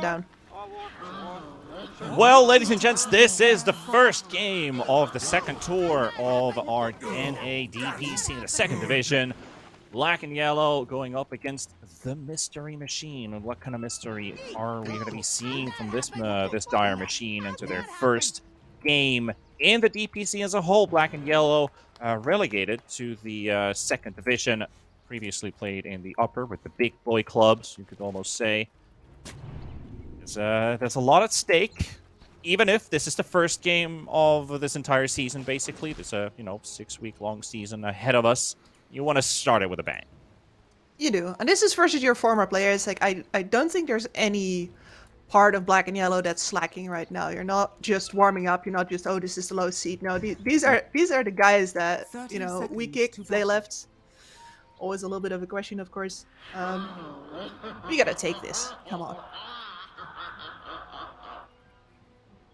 down. Well, ladies and gents, this is the first game of the second tour of our NA DPC in the second division. Black and yellow going up against the Mystery Machine. And what kind of mystery are we going to be seeing from this dire machine into their first game in the DPC as a whole? Black and yellow relegated to the second division, previously played in the upper with the big boy clubs, you could almost say. There's a lot at stake, even if this is the first game of this entire season, basically. There's a, 6-week-long season ahead of us. You want to start it with a bang. You do. And this is versus your former players. Like, I don't think there's any part of Black and Yellow that's slacking right now. You're not just warming up. You're not just, oh, this is the low seed. No, these are the guys that, we kicked, they left. Always a little bit of a question, of course. We gotta take this. Come on.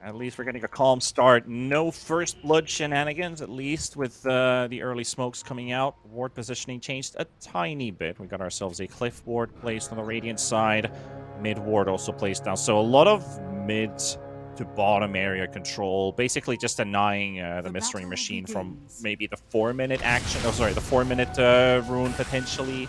At least we're getting a calm start. No first blood shenanigans, at least, with the early smokes coming out. Ward positioning changed a tiny bit. We got ourselves a cliff ward placed on the Radiant side. Mid ward also placed down. So a lot of mid to bottom area control. Basically just denying the Mystery Machine from maybe the 4-minute action. Oh, sorry, the 4-minute rune potentially.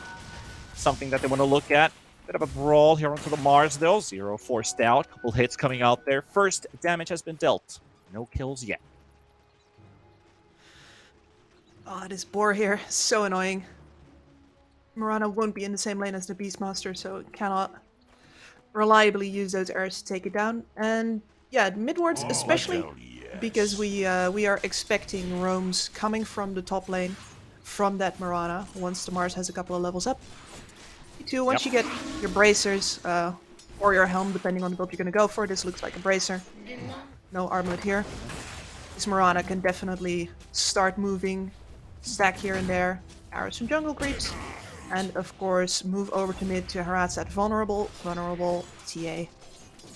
Something that they want to look at. Bit of a brawl here onto the Mars, though. 0 forced out. Couple hits coming out there. First damage has been dealt. No kills yet. Oh, this boar here is so annoying. Mirana won't be in the same lane as the Beastmaster, so it cannot reliably use those arrows to take it down. And yeah, mid wards especially, because we are expecting roams coming from the top lane from that Mirana once the Mars has a couple of levels up. Once you get your bracers, or your helm, depending on the build you're going to go for. This looks like a bracer. No armlet here. This Mirana can definitely start moving, stack here and there, arrows from jungle creeps, and of course move over to mid to harass that vulnerable TA.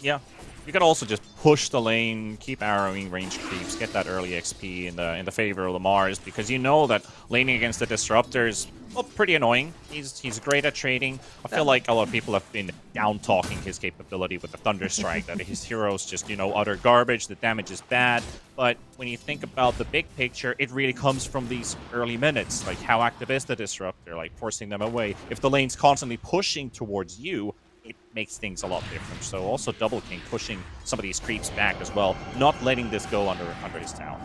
Yeah. You can also just push the lane, keep arrowing range creeps, get that early XP in the favor of the Mars, because you know that laning against the Disruptors, well, pretty annoying. He's great at trading. I feel like a lot of people have been down-talking his capability with the Thunderstrike, that his heroes just, utter garbage, the damage is bad. But when you think about the big picture, it really comes from these early minutes. Like, how active is the Disruptor? Like, forcing them away. If the lane's constantly pushing towards you, it makes things a lot different. So also Double King pushing some of these creeps back as well, not letting this go under his town.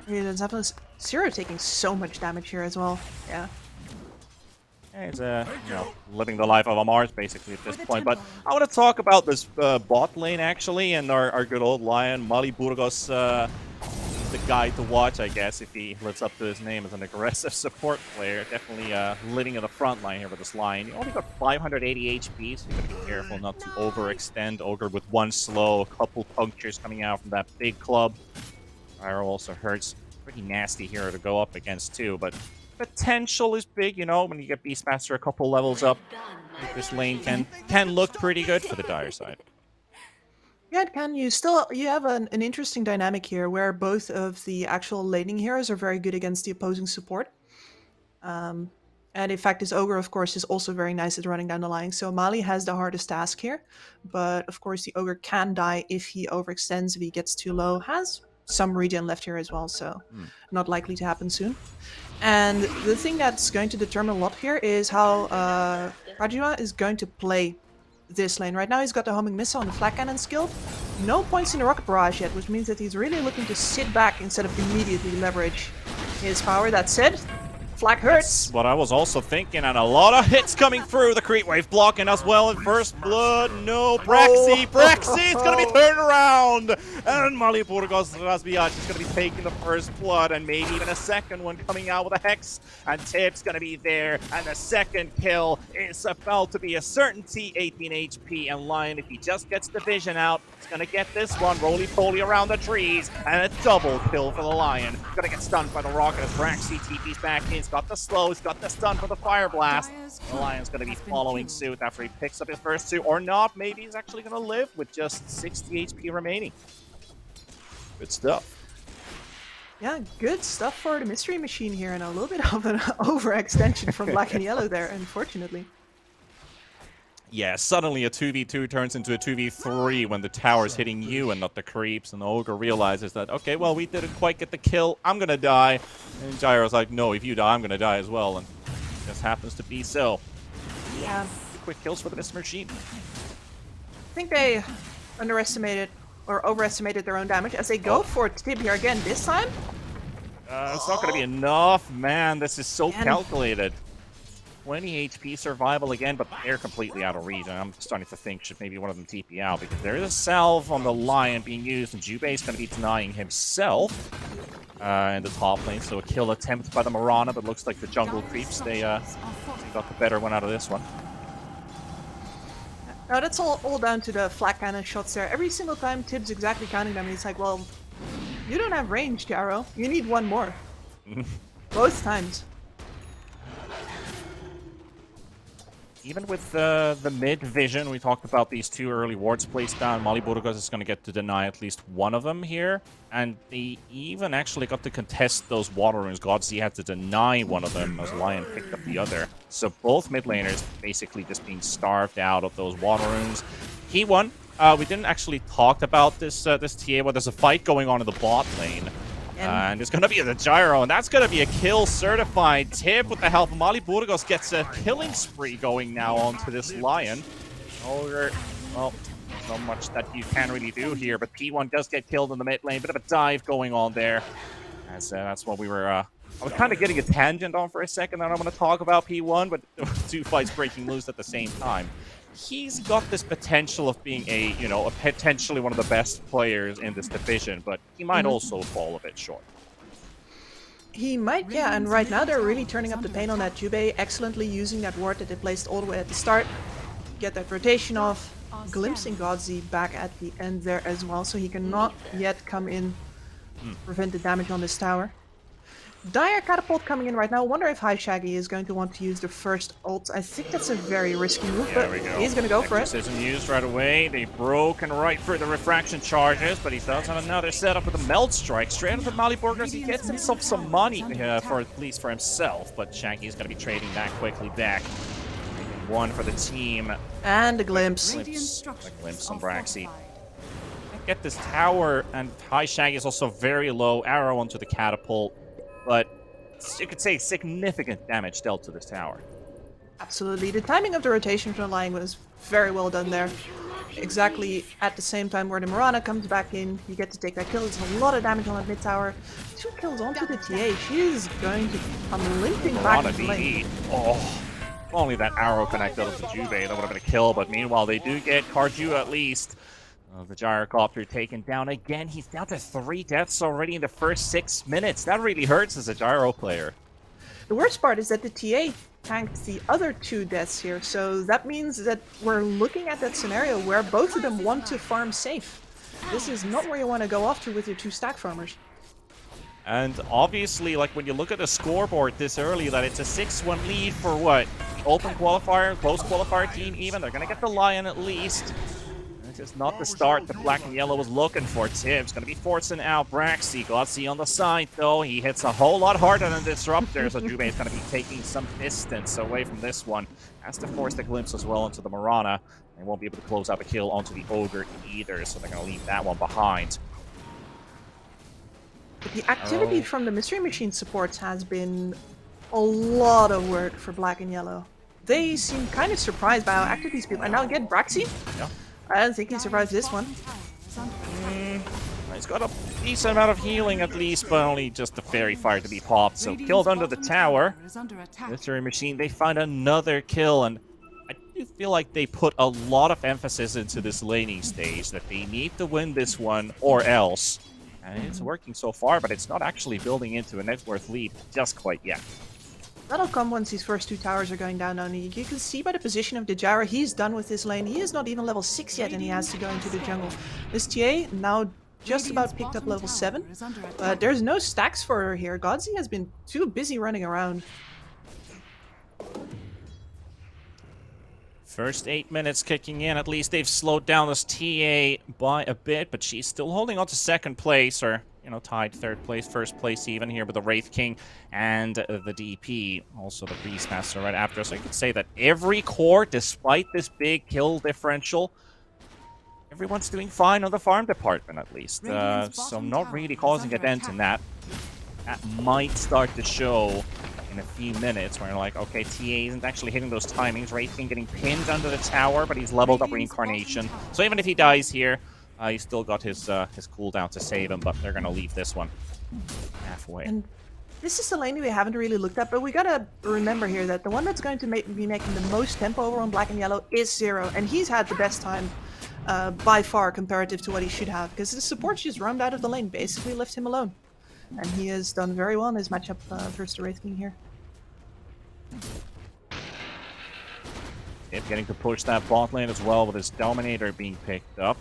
Yeah, Zeppelin Zero taking so much damage here as well. Yeah. He's living the life of a Mars basically at this point. But I want to talk about this bot lane actually, and our good old Lion, Mali Burgos, the guy to watch, I guess, if he lives up to his name as an aggressive support player. Definitely leading in the front line here with this line. You only got 580 HP, so you gotta be careful not to overextend. Ogre with one slow, a couple punctures coming out from that big club. Arrow also hurts. Pretty nasty here to go up against too, but potential is big, when you get Beastmaster a couple levels up. I think this lane can look pretty good for the dire side. Yeah, it can. You have an interesting dynamic here where both of the actual laning heroes are very good against the opposing support. And in fact, this Ogre, of course, is also very nice at running down the line. So Mali has the hardest task here. But, of course, the Ogre can die if he overextends, if he gets too low. Has some regen left here as well, so not likely to happen soon. And the thing that's going to determine a lot here is how Rajua is going to play this lane. Right now he's got the homing missile and the flak cannon skill. No points in the rocket barrage yet, which means that he's really looking to sit back instead of immediately leverage his power. That said, flak hurts. That's what I was also thinking, and a lot of hits coming through. The creep wave blocking as well in first blood. No, Braxy, it's gonna be turned around, and Mali Burgos Razbiach is gonna be taking the first blood, and maybe even a second one coming out with a hex, and Tip's gonna be there, and the second kill is about to be a certainty. 18 HP, and Lion, if he just gets the vision out, he's gonna get this one roly-poly around the trees, and a double kill for the Lion. Gonna get stunned by the rocket as Braxy TP's back in. He's got the slow, he's got the stun for the fire blast. The Lion's going to be following suit after he picks up his first two, or not. Maybe he's actually going to live with just 60 HP remaining. Good stuff. Yeah, good stuff for the Mystery Machine here, and a little bit of an overextension from Black and Yellow there, unfortunately. Yeah, suddenly a 2v2 turns into a 2v3 when the tower's hitting you and not the creeps, and the ogre realizes that, okay, well, we didn't quite get the kill, I'm gonna die. And Gyro's like, no, if you die, I'm gonna die as well, and just happens to be so. Yeah. Quick kills for the Mr. Machine. I think they underestimated or overestimated their own damage as they go for Tib here again this time. It's not gonna be enough, man, this is so Man. calculated. 20 HP survival again, but they're completely out of reach, and I'm starting to think should maybe one of them TP out, because there is a salve on the Lion being used, and Jubei is going to be denying himself in the top lane, so a kill attempt by the Mirana, but looks like the jungle creeps, they got the better one out of this one. Now that's all down to the flat cannon shots there. Every single time Tib's exactly counting them, and he's like, well, you don't have range, Gyro. You need one more. Both times. Even with the mid vision, we talked about these two early wards placed down. Mali Burgos is going to get to deny at least one of them here. And they even actually got to contest those water runes. Godzi had to deny one of them as Lion picked up the other. So both mid laners basically just being starved out of those water runes. He won. We didn't actually talk about this this TA, but there's a fight going on in the bot lane. And it's going to be the Gyro, and that's going to be a kill certified. Tip with the help of Mali Burgos gets a killing spree going now onto this Lion. Well, not much that you can really do here, but P1 does get killed in the mid lane. Bit of a dive going on there. As that's what we were... I was kind of getting a tangent on for a second, and I'm going to talk about P1, but two fights breaking loose at the same time. He's got this potential of being a potentially one of the best players in this division, but he might also fall a bit short. He might, yeah, and right now they're really turning up the pain on that. Jubei excellently using that ward that they placed all the way at the start. Get that rotation off, glimpsing Godzi back at the end there as well, so he cannot yet come in, prevent the damage on this tower. Dire Catapult coming in right now. Wonder if High Shaggy is going to want to use the first ult. I think that's a very risky move, but he's going to go for it. Isn't used right away. They broke and right for the refraction charges, but he does have another setup with a Melt Strike. Straight up with Mali Burgos, he gets himself some money for at least for himself, but Shaggy's going to be trading that quickly back. One for the team. And a glimpse. A glimpse on Braxy. Get this tower, and High Shaggy is also very low. Arrow onto the catapult. But you could say significant damage dealt to this tower. Absolutely. The timing of the rotation from the Lion was very well done there. Exactly at the same time where the Mirana comes back in, you get to take that kill. There's a lot of damage on that mid tower. 2 kills onto the TA. She is going to come limping back to the lane. Oh, if only that arrow connected to Jubei, that would have been a kill. But meanwhile, they do get Karju at least. The Gyrocopter taken down again. He's down to 3 deaths already in the first 6 minutes. That really hurts as a Gyro player. The worst part is that the TA tanked the other 2 deaths here, so that means that we're looking at that scenario where both of them want to farm safe. This is not where you want to go after with your 2 stack farmers. And obviously, like when you look at the scoreboard this early, that it's a 6-1 lead for what? Open qualifier, close qualifier team even. They're going to get the Lion at least. It's not the start that Black and Yellow was looking for. Tim's going to be forcing out Braxy. Glotzy on the side, though. He hits a whole lot harder than Disruptor, so Jubei is going to be taking some distance away from this one. Has to force the glimpse as well into the Mirana. They won't be able to close out the kill onto the Ogre either, so they're going to leave that one behind. But the activity from the Mystery Machine supports has been a lot of work for Black and Yellow. They seem kind of surprised by how active these people are. Now get Braxy. Yeah. I don't think he survives this one. He's got a decent amount of healing at least, but only just the Fairy Fire to be popped. So killed under the tower. Mystery Machine, they find another kill, and I do feel like they put a lot of emphasis into this laning stage, that they need to win this one or else. And it's working so far, but it's not actually building into a net worth lead just quite yet. That'll come once these first 2 towers are going down. Now, you can see by the position of the Gyro, he's done with this lane. He is not even level 6 yet, and he has to go into the jungle. This TA now just about picked up level 7, but there's no stacks for her here. Godzi has been too busy running around. First 8 minutes kicking in. At least they've slowed down this TA by a bit, but she's still holding on to second place, or you know, tied third place, first place even here with the Wraith King and the DP, also the Beastmaster right after. So you could say that every core, despite this big kill differential, everyone's doing fine on the farm department at least. So not really causing a dent in that. That might start to show in a few minutes where you're like, okay, TA isn't actually hitting those timings. Wraith King getting pinned under the tower, but he's leveled up Reincarnation. So even if he dies here, he's still got his cooldown to save him, but they're going to leave this one halfway. And this is the lane we haven't really looked at, but we gotta remember here that the one that's going to be making the most tempo over on black and yellow is Zero, and he's had the best time by far comparative to what he should have, because the supports just roamed out of the lane, basically left him alone. And he has done very well in his matchup versus the Wraith King here. Yep, getting to push that bot lane as well with his Dominator being picked up.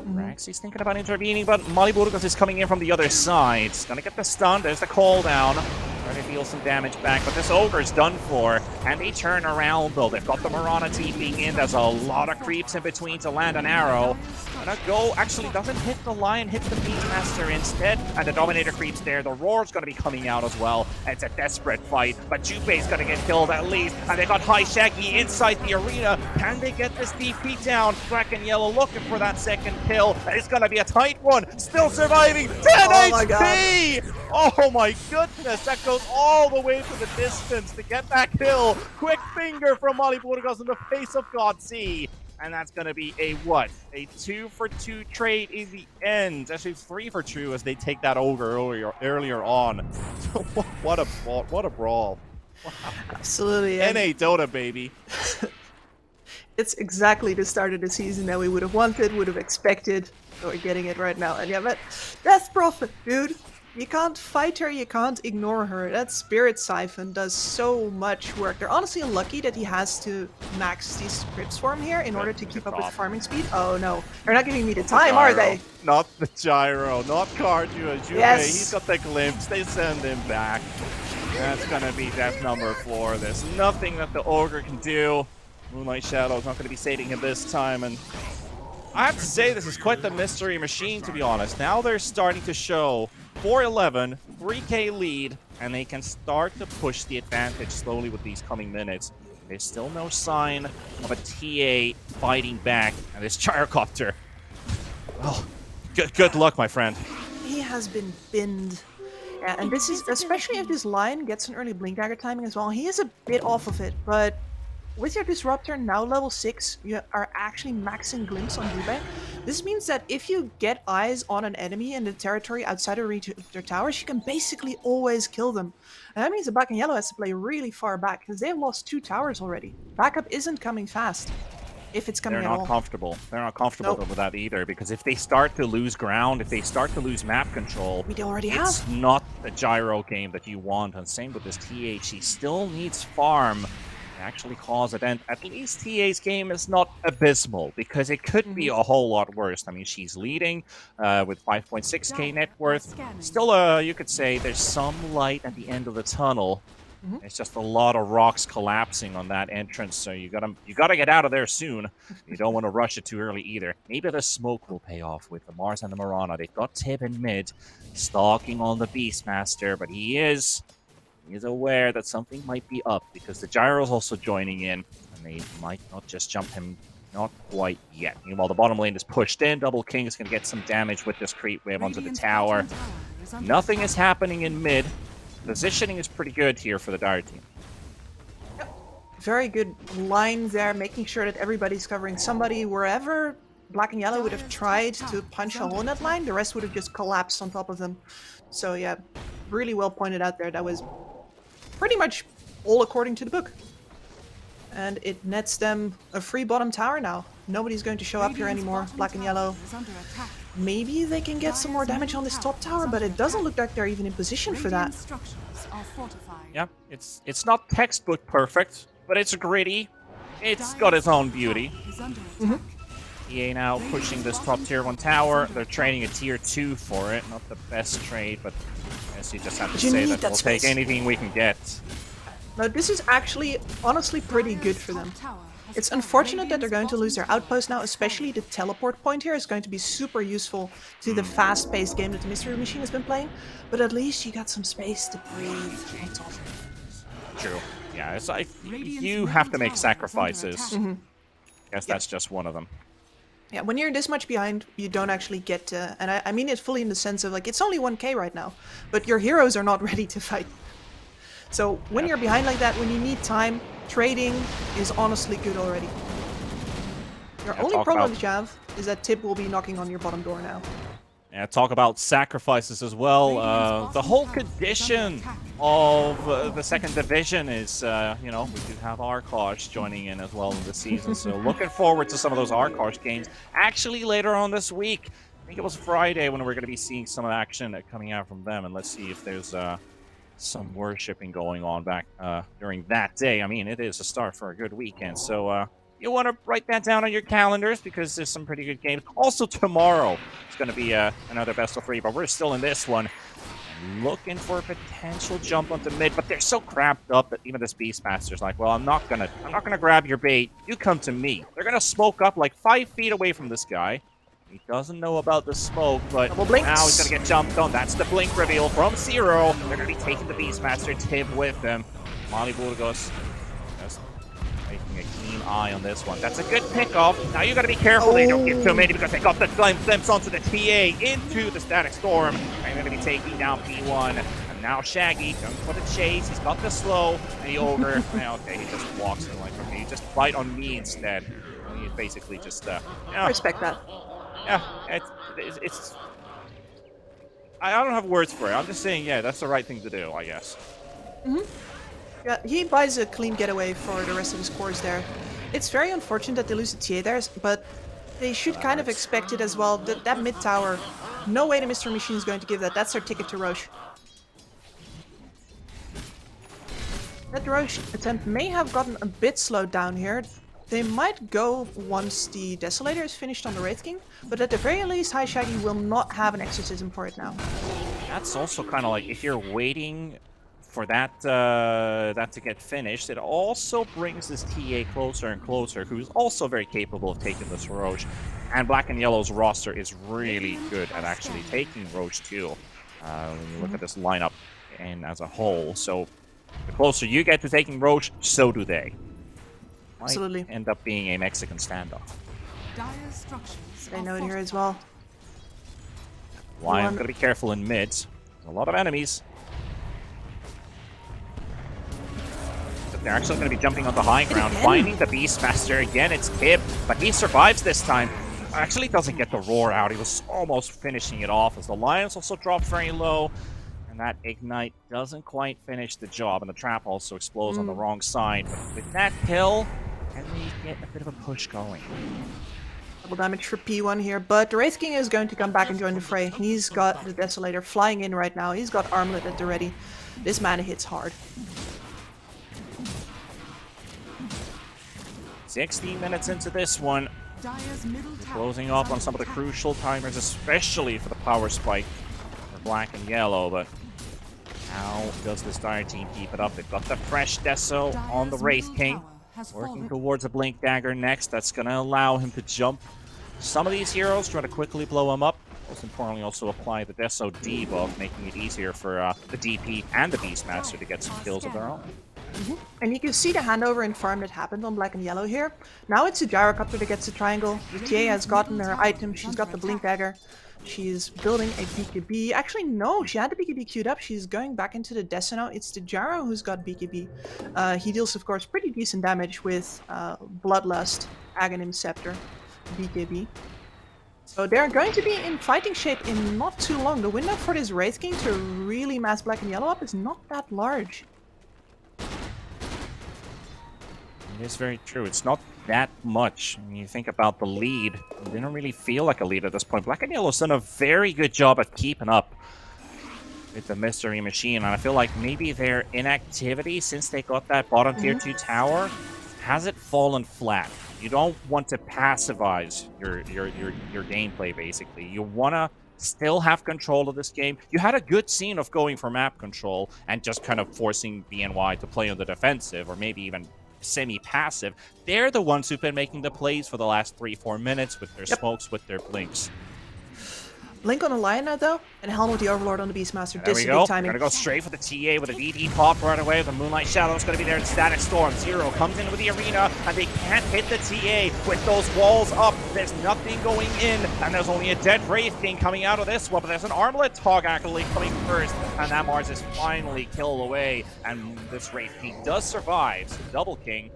Raxi's thinking about intervening, but Maliburgos is coming in from the other side. Gonna get the stun, there's the call down. Trying to deal some damage back, but this Ogre's done for. And they turn around though. They've got the Mirana TPing in. There's a lot of creeps in between to land an arrow. Gonna go, actually doesn't hit the Lion, hits the Beastmaster instead. And the Dominator creeps there. The Roar's gonna be coming out as well. It's a desperate fight, but Junpei's gonna get killed at least. And they got High Shaggy inside the arena. Can they get this DP down? Black and yellow looking for that second kill. It's gonna be a tight one. Still surviving. 10 HP! Oh my goodness, that goes all the way to the distance to get that kill. Quick finger from Maliburgos in the face of God C. And that's going to be a what? A 2-for-2 trade in the end. Actually, 3-for-2 as they take that Ogre earlier on. What a brawl. Wow. Absolutely. NA Dota, baby. It's exactly the start of the season that we would have wanted, would have expected. So we're getting it right now. And yeah, but Death Prophet, dude. You can't fight her, you can't ignore her. That Spirit Siphon does so much work. They're honestly lucky that he has to max these scripts for him here in order to keep up with farming speed. Oh no, they're not giving me the time, are they? Not the Gyro, not Cardew. Yes. He's got the glimpse, they send him back. That's gonna be death number 4. There's nothing that the Ogre can do. Moonlight Shadow's not gonna be saving him this time, and I have to say this is quite the mystery machine, to be honest. Now they're starting to show 4-11, 3k lead, and they can start to push the advantage slowly with these coming minutes. There's still no sign of a TA fighting back, and this Gyrocopter. Oh, good luck, my friend. He has been binned. Yeah, and this is, especially if this Lion gets an early Blink Dagger timing as well, he is a bit off of it, but with your Disruptor now level 6, you are actually maxing Glimpse on Junpei. This means that if you get eyes on an enemy in the territory outside of reach of their towers, you can basically always kill them. And that means that Black and Yellow has to play really far back, because they've lost 2 towers already. Backup isn't coming fast, if it's coming at all. They're not comfortable. They're not comfortable with that either, because if they start to lose ground, if they start to lose map control, we already have. It's not the Gyro game that you want. And same with this TH, he still needs farm. Actually cause a dent. At least TA's game is not abysmal, because it could be a whole lot worse. I mean, she's leading with 5.6k net worth. Still, you could say there's some light at the end of the tunnel. It's just a lot of rocks collapsing on that entrance, so you gotta get out of there soon. You don't want to rush it too early either. Maybe the smoke will pay off with the Mars and the Mirana. They've got Tib in mid, stalking on the Beastmaster, but he is aware that something might be up, because the Gyro's also joining in, and they might not just jump him, not quite yet. Meanwhile, the bottom lane is pushed in. Double King is going to get some damage with this creep wave onto the tower. Nothing is happening in mid. Positioning is pretty good here for the Dire team. Yep. Very good line there, making sure that everybody's covering somebody. Wherever Black and Yellow would have tried to punch a hole in that line, the rest would have just collapsed on top of them. So yeah, really well pointed out there. That was pretty much all according to the book. And it nets them a free bottom tower now. Nobody's going to show up here anymore, Black and Yellow. Maybe they can get some more damage on this top tower, but it doesn't look like they're even in position for that. Yeah, it's not textbook perfect, but it's gritty. It's got its own beauty. EA now pushing this top tier 1 tower. They're trading a tier 2 for it. Not the best trade, but I guess you just have to say that we'll take anything we can get. No, this is actually, honestly, pretty good for them. It's unfortunate that they're going to lose their outpost now, especially the teleport point here is going to be super useful to the fast-paced game that the Mystery Machine has been playing, but at least you got some space to breathe on top. True. Yeah, it's like you have to make sacrifices. Guess that's just one of them. Yeah, when you're this much behind, you don't actually get to, and I mean it fully in the sense of like, it's only 1k right now, but your heroes are not ready to fight. So when you're behind like that, when you need time, trading is honestly good already. Your only problem that you have is that Tip will be knocking on your bottom door now. Yeah, talk about sacrifices as well. The whole condition of the second division is, you know, we do have Arkosh joining in as well in the season. So looking forward to some of those Arkosh games. Actually, later on this week, I think it was Friday when we're going to be seeing some action coming out from them. And let's see if there's some worshipping going on back during that day. I mean, it is a start for a good weekend. So you want to write that down on your calendars because there's some pretty good games. Also, tomorrow it's going to be another best of 3, but we're still in this one. Looking for a potential jump onto mid, but they're so cramped up that even this Beastmaster's like, well, I'm not gonna grab your bait. You come to me. They're gonna smoke up like 5 feet away from this guy. He doesn't know about the smoke, but now he's gonna get jumped on. That's the blink reveal from Zero. They're gonna be taking the Beastmaster Tib with them. Mali Burgos just making a keen eye on this one. That's a good pickoff. Now you gotta be careful they don't get too many because they got the glimpse onto the TA into the Static Storm. They're gonna be taking down P1. And now Shaggy going for the chase. He's got the slow. And the ogre. Okay, he just walks in like, okay, you just fight on me instead. And he's basically just I respect that. Yeah, it's I don't have words for it. I'm just saying, yeah, that's the right thing to do, I guess. Yeah, he buys a clean getaway for the rest of his cores there. It's very unfortunate that they lose the TA there, but they should kind of expect it as well. That mid tower, no way the Mystery Machine is going to give that. That's their ticket to Roche. That Roche attempt may have gotten a bit slowed down here. They might go once the Desolator is finished on the Wraith King, but at the very least, High Shaggy will not have an exorcism for it now. That's also kind of like, if you're waiting for that to get finished, it also brings this TA closer and closer, who's also very capable of taking this Roche. And Black and Yellow's roster is really good at actually taking Roche too, when you look at this lineup and as a whole. So the closer you get to taking Roche, so do they. Absolutely. End up being a Mexican standoff. They know it here as well. Lion, gotta be careful in mid. There's a lot of enemies. But they're actually gonna be jumping on the high ground, finding the Beastmaster again. It's Kib, but he survives this time. Actually doesn't get the roar out. He was almost finishing it off as the Lions also dropped very low. And that Ignite doesn't quite finish the job, and the trap also explodes on the wrong side. But with that kill, can they get a bit of a push going? Double damage for P1 here, but the Wraith King is going to come back and join the fray. He's got the Desolator flying in right now. He's got Armlet at the ready. This mana hits hard. 16 minutes into this one. Closing off on some of the crucial timers, especially for the power spike for Black and Yellow, but how does this Dire team keep it up? They've got the fresh Deso on the Wraith King. Working towards a Blink Dagger next. That's going to allow him to jump some of these heroes, try to quickly blow him up. Most importantly, also apply the Deso debuff, making it easier for the DP and the Beastmaster to get some kills of their own. And you can see the handover in farm that happened on Black and Yellow here. Now it's a Gyrocopter that gets the triangle. The TA has gotten her item. She's got the Blink Dagger. She's building a BKB. Actually, no, she had the BKB queued up. She's going back into the Deso now. It's the Gyro who's got BKB. He deals, of course, pretty decent damage with Bloodlust, Aghanim Scepter, BKB. So they're going to be in fighting shape in not too long. The window for this Wraith King to really mass Black and Yellow up is not that large. It is very true. It's not that much. When you think about the lead, they don't really feel like a lead at this point. Black and Yellow's done a very good job at keeping up with the Mystery Machine, and I feel like maybe their inactivity since they got that bottom tier 2 tower hasn't fallen flat. You don't want to passivize your gameplay, basically. You want to still have control of this game. You had a good scene of going for map control and just kind of forcing BNY to play on the defensive, or maybe even semi-passive, they're the ones who've been making the plays for the last 3-4 minutes with their Yep. smokes, with their blinks. Blink on the Lion now, though, and Helm with the Overlord on the Beastmaster. There This we is go. big timing. We're gonna go straight for the TA with a VD pop right away. The Moonlight Shadow is gonna be there in Static Storm. Zero comes in with the arena, and they can't hit the TA with those walls up. There's nothing going in, and there's only a dead Wraith King coming out of this one, but there's an Armlet Hog actually coming first, and that Mars is finally killed away, and this Wraith King does survive, so Double King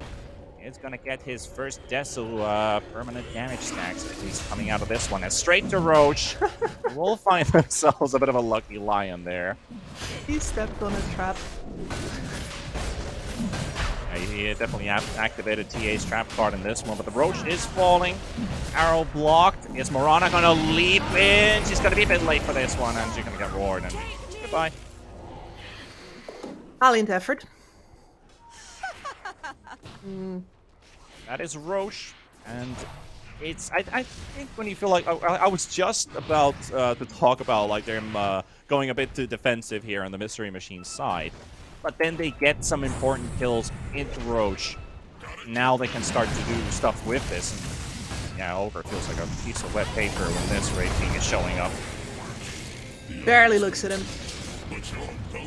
is going to get his first Desu permanent damage stacks if he's coming out of this one. And straight to Roach. We'll find themselves a bit of a lucky Lion there. He stepped on a trap. Yeah, he definitely activated TA's trap card in this one, but the Roach is falling. Arrow blocked. Is Morana going to leap in? She's going to be a bit late for this one, and she's going to get roared. And goodbye. Valiant effort. That is Roche, and it's I think when you feel like I was just about to talk about like them going a bit too defensive here on the Mystery Machine side, but then they get some important kills into Roche. Now they can start to do stuff with this. And, yeah, Ogre feels like a piece of wet paper when this Wraith King is showing up. Barely looks at him.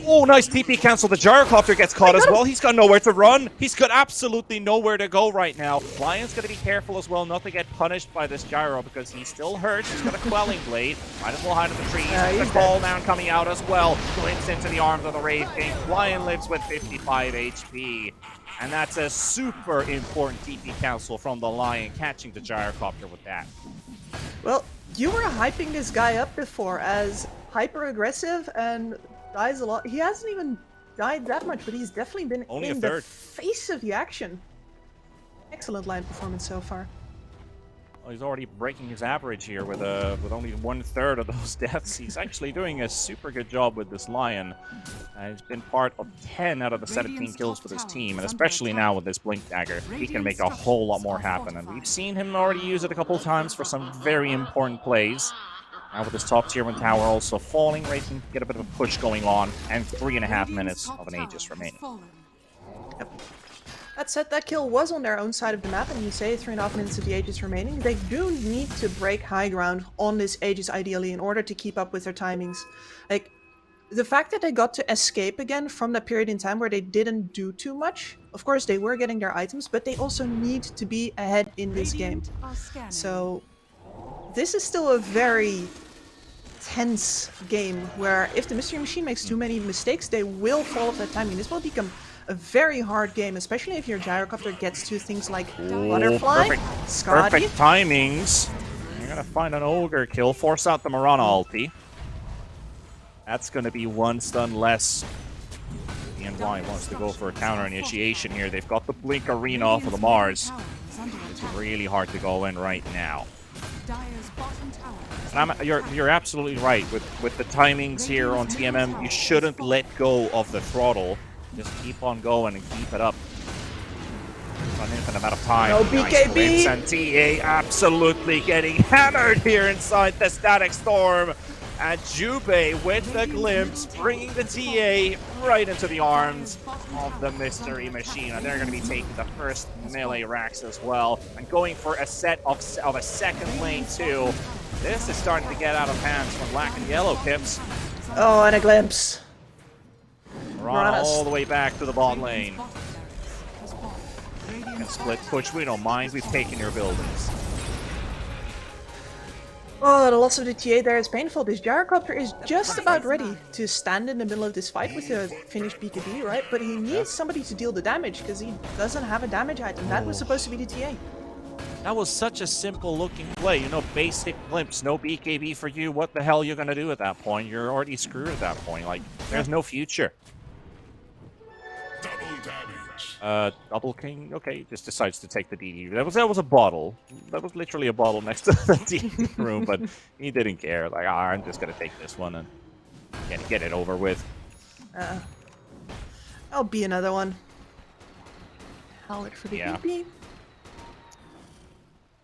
Oh, nice TP cancel. The Gyrocopter gets caught as well. He's got nowhere to run. He's got absolutely nowhere to go right now. Lion's going to be careful as well not to get punished by this Gyro because he's still hurt. He's got a Quelling Blade. Might as well hide in the trees. The call down coming out as well. Glints into the arms of the Wraith King. Lion lives with 55 HP. And that's a super important TP cancel from the Lion, catching the Gyrocopter with that. Well, you were hyping this guy up before as hyper-aggressive and dies a lot. He hasn't even died that much, but he's definitely been Only in a the third. face of the action. Excellent line performance so far. Well, he's already breaking his average here with only 1/3 of those deaths. He's actually doing a super good job with this Lion. He's been part of 10 out of the 17 kills for this team, and especially now with this Blink Dagger, he can make a whole lot more happen. And we've seen him already use it a couple of times for some very important plays. Now with this top tier 1 tower also falling, Wraith can get a bit of a push going on, and 3.5 minutes of an Aegis remaining. Yep. That said, that kill was on their own side of the map, and you say 3.5 minutes of the Aegis remaining. They do need to break high ground on this Aegis ideally in order to keep up with their timings. Like, the fact that they got to escape again from that period in time where they didn't do too much, of course they were getting their items, but they also need to be ahead in this game. So this is still a very tense game where if the Mystery Machine makes too many mistakes, they will fall off that timing. This will become a very hard game, especially if your Gyrocopter gets to things like Butterfly, Scotty. Perfect timings. You're going to find an Ogre kill, force out the Mirana ulti. That's going to be 1 stun less. DNY wants to go for a counter initiation here. They've got the Blink Arena for the Mars. It's really hard to go in right now. And you're absolutely right with the timings here on TMM. You shouldn't let go of the throttle. Just keep on going and keep it up. It's an infinite amount of time. No BKB! Nice and TA absolutely getting hammered here inside the Static Storm. And Jubei with the glimpse, bringing the TA right into the arms of the Mystery Machine. And they're going to be taking the first melee racks as well. And going for a set of a second lane too. This is starting to get out of hands from Black and Yellow, Kips. Oh, and a glimpse. Run all the way back to the bot lane. And split push, we don't mind. We've taken your buildings. Oh, the loss of the TA there is painful. This Gyrocopter is just about ready to stand in the middle of this fight with a finished BKB, right? But he needs somebody to deal the damage because he doesn't have a damage item. That was supposed to be the TA. That was such a simple looking play. You know, basic glimpse, no BKB for you. What the hell are you going to do at that point? You're already screwed at that point. Like, there's no future. Double King, okay, just decides to take the DD. That was a bottle. That was literally a bottle next to the DD room, but he didn't care. Like, I'm just gonna take this one and get it over with. I'll be another one. Howard for the DP.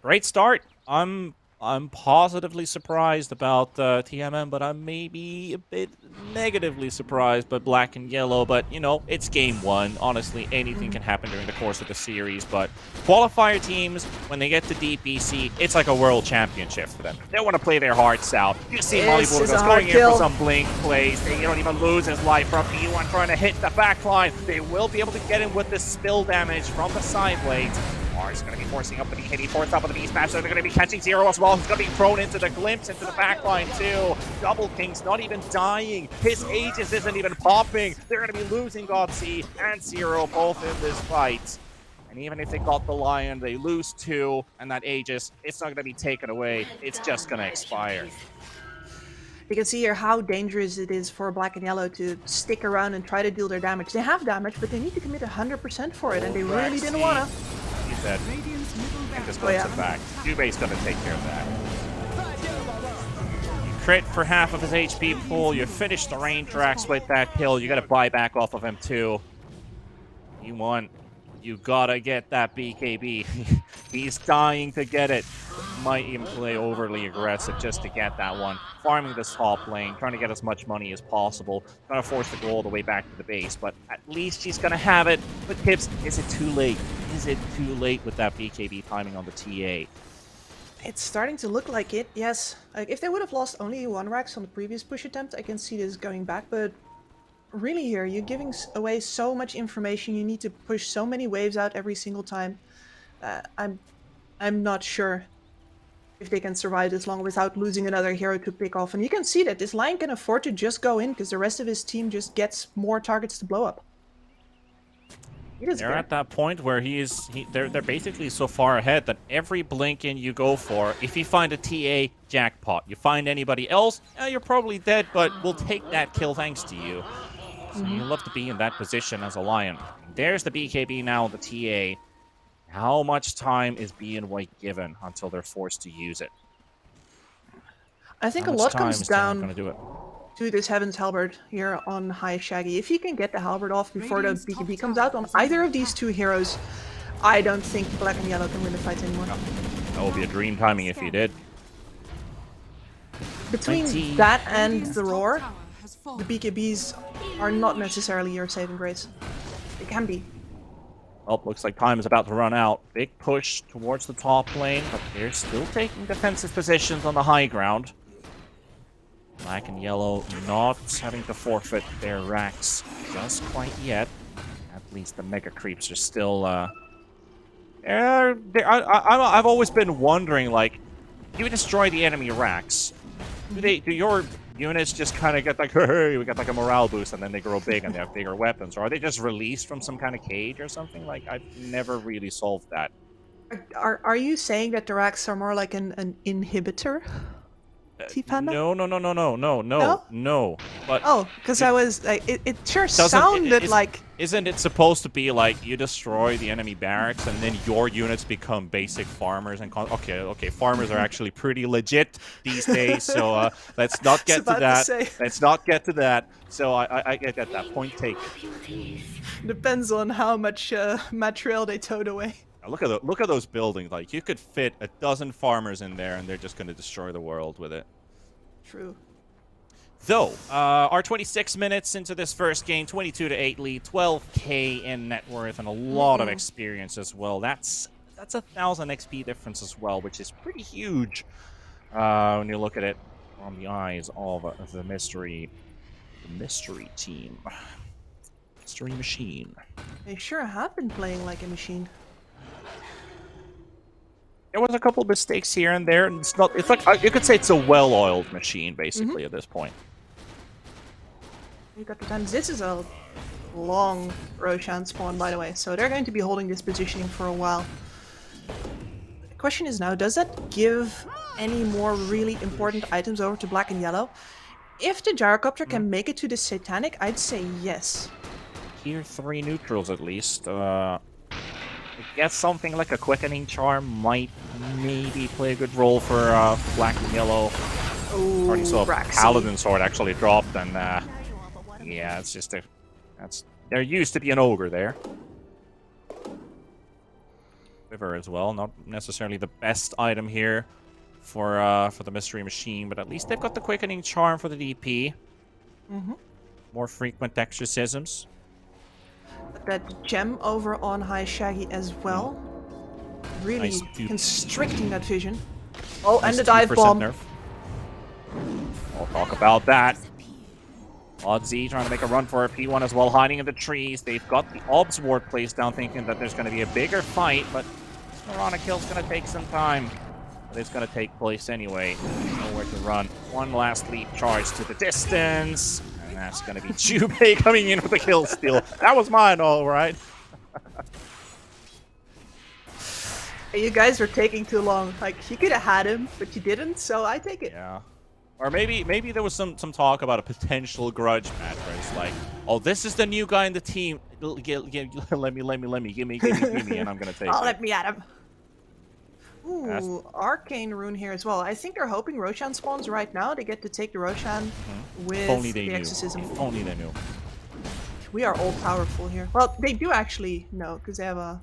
Great start. I'm I'm positively surprised about TMM, but I'm maybe a bit negatively surprised by Black and Yellow. But, you know, it's game one. Honestly, anything can happen during the course of the series. But qualifier teams, when they get to DPC, it's like a world championship for them. They want to play their hearts out. You see Molly This is a Burgos hard going in kill. for some blink plays. They don't even lose his life from B1 trying to hit the back line. They will be able to get him with the spill damage from the side blades. Mars is going to be forcing up the hit. He forced up on the beast match, so they're going to be catching Zero as well. He's going to be thrown into the glimpse, into the backline too. Double King's not even dying. His Aegis isn't even popping. They're going to be losing Godseed and Zero both in this fight. And even if they got the Lion, they lose 2, and that Aegis, it's not going to be taken away. It's just going to expire. You can see here how dangerous it is for Black and Yellow to stick around and try to deal their damage. They have damage, but they need to commit 100% for it, and they really didn't want to. He's dead. And just glimpse it back. Jube's going to take care of that. You crit for half of his HP pool. You finish the range tracks with that kill. You got to buy back off of him too. You gotta get that BKB. He's dying to get it. Might even play overly aggressive just to get that one. Farming this top lane, trying to get as much money as possible. Gonna force the goal all the way back to the base, but at least she's gonna have it. But Tips, is it too late? Is it too late with that BKB timing on the TA? It's starting to look like it, yes. Like, if they would have lost only 1 Rax on the previous push attempt, I can see this going back, but really here, you're giving away so much information. You need to push so many waves out every single time. I'm not sure if they can survive this long without losing another hero to pick off. And you can see that this Lion can afford to just go in because the rest of his team just gets more targets to blow up. They're at that point where they're basically so far ahead that every blink in you go for, if you find a TA, jackpot. You find anybody else, you're probably dead, but we'll take that kill thanks to you. So you love to be in that position as a Lion. There's the BKB now, the TA. How much time is B and White given until they're forced to use it? I think a lot comes down to this Heaven's Halberd here on High Shaggy. If you can get the Halberd off before the BKB comes out on either of these 2 heroes, I don't think Black and Yellow can win the fight anymore. No. That would be a dream timing if you did. Between that and the Roar, the BKBs are not necessarily your saving grace. They can be. Well, looks like time is about to run out. Big push towards the top lane, but they're still taking defensive positions on the high ground. Black and Yellow not having to forfeit their racks just quite yet. At least the mega creeps are still, I've always been wondering, like, you destroy the enemy racks. Do your units just kind of get like, hey, we got like a morale boost, and then they grow big and they have bigger weapons? Or are they just released from some kind of cage or something? Like, I've never really solved that. Are you saying that the racks are more like an inhibitor? T-Panda? No. But oh, because I was like, it sure sounded like. Isn't it supposed to be like you destroy the enemy barracks and then your units become basic farmers? And okay, farmers are actually pretty legit these days. So let's not get to that. Let's not get to that. So I get that point taken. Depends on how much material they towed away. Look at those buildings. Like, you could fit a dozen farmers in there, and they're just going to destroy the world with it. True. Though, our 26 minutes into this first game, 22-8 lead, 12k in net worth, and a lot of experience as well. That's 1,000 XP difference as well, which is pretty huge when you look at it from the eyes of the mystery team, mystery machine. They sure have been playing like a machine. There was a couple of mistakes here and there, and it's like you could say it's a well-oiled machine basically at this point. You got the time. This is a long Roshan spawn, by the way, so they're going to be holding this positioning for a while. The question is now, does that give any more really important items over to Black and Yellow? If the Gyrocopter can make it to the Satanic, I'd say yes. Tier 3 neutrals at least. I guess something like a Quickening Charm might maybe play a good role for Black and Yellow. Oh, already saw a Paladin Sword actually dropped, and yeah, it's just there used to be an Ogre there. River as well, not necessarily the best item here for the Mystery Machine, but at least they've got the Quickening Charm for the DP. Mm-hmm. More frequent exorcisms. But that gem over on High Shaggy as well. Really Nice constricting that vision. Oh, nice and the dive 2% bomb. nerf. We'll talk about that. Oddzy trying to make a run for a P1 as well, hiding in the trees. They've got the Obs ward placed down, thinking that there's going to be a bigger fight, but Mirana kill's going to take some time. But it's going to take place anyway. Nowhere to run. One last leap charge to the distance. And that's going to be Jubei coming in with the kill steal. That was mine, all right. You guys are taking too long. Like, you could have had him, but you didn't, so I take it. Yeah. Or maybe there was some talk about a potential grudge match where it's like, oh, this is the new guy in the team. Let me, give me, and I'm gonna take Oh, it. let me at him. Ooh, Arcane Rune here as well. I think they're hoping Roshan spawns right now. They get to take the Roshan with If only they the knew. Exorcism. If only they knew. We are all powerful here. Well, they do actually know, because they have a...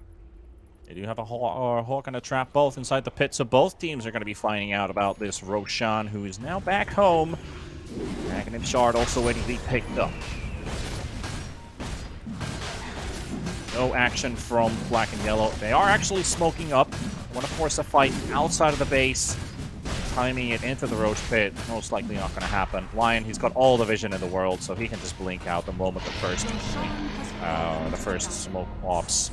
They do have a Hawk and a Trap both inside the pit, so both teams are going to be finding out about this Roshan, who is now back home. Dragon and Shard also waiting to be picked up. No action from Black and Yellow. They are actually smoking up. Want to force a fight outside of the base. Timing it into the Roach pit, most likely not going to happen. Lion, he's got all the vision in the world, so he can just blink out the moment the first smoke pops.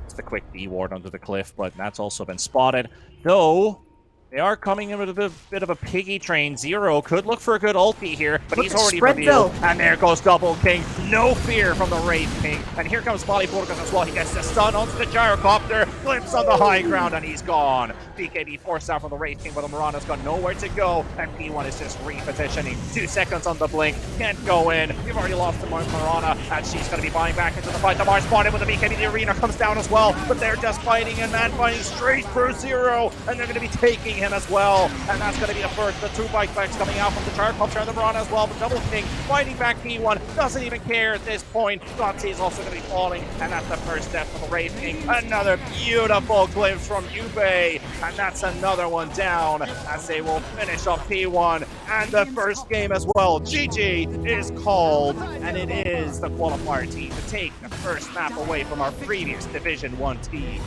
It's the quick D ward under the cliff, but that's also been spotted. Though, they are coming in with a bit of a piggy train. Zero could look for a good ulti here, but he's already revealed. And there goes Double King. No fear from the Wraith King. And here comes Polyporticus as well. He gets the stun onto the gyrocopter, flips on the high ground, and he's gone. BKB forced out from the Wraith King, but Mirana's got nowhere to go. And P1 is just repositioning. 2 seconds on the blink. Can't go in. We've already lost to Mirana, and she's going to be buying back into the fight. The Mars spotted with the BKB. The arena comes down as well, but they're just fighting and man fighting straight through Zero, and they're going to be taking him as well. And that's going to be the first. The 2 bike backs coming out from the gyrocopter and the Mirana as well. But Double King fighting back P1. Doesn't even care at this point. Godsey is also going to be falling, and that's the first step for the Wraith King. Another beautiful glimpse from Yubei, and that's another one down as they will finish off P1 and the first game as well. GG is called, and it is the qualifier team to take the first map away from our previous Division 1 team.